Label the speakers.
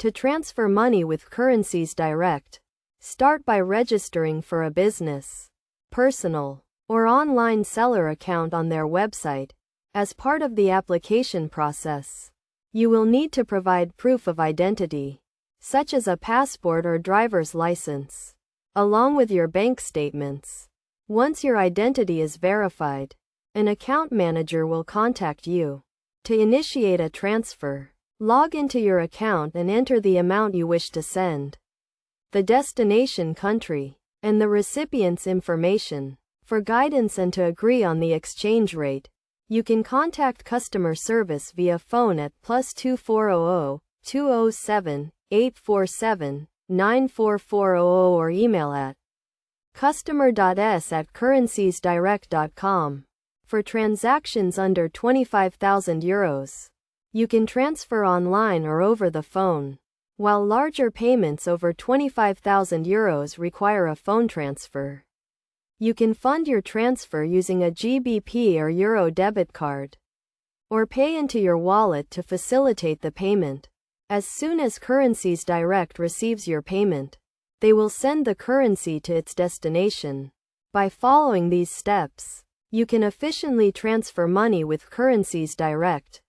Speaker 1: To transfer money with Currencies Direct, start by registering for a business, personal, or online seller account on their website. As part of the application process, you will need to provide proof of identity, such as a passport or driver's license, along with your bank statements. Once your identity is verified, an account manager will contact you. To initiate a transfer, log into your account and enter the amount you wish to send, the destination country, and the recipient's information. For guidance and to agree on the exchange rate, you can contact customer service via phone at +2400 207 847 94400 or email at customer.s@currenciesdirect.com. For transactions under €25,000, you can transfer online or over the phone, while larger payments over €25,000 require a phone transfer. You can fund your transfer using a GBP or Euro debit card, or pay into your wallet to facilitate the payment. As soon as Currencies Direct receives your payment, they will send the currency to its destination. By following these steps, you can efficiently transfer money with Currencies Direct.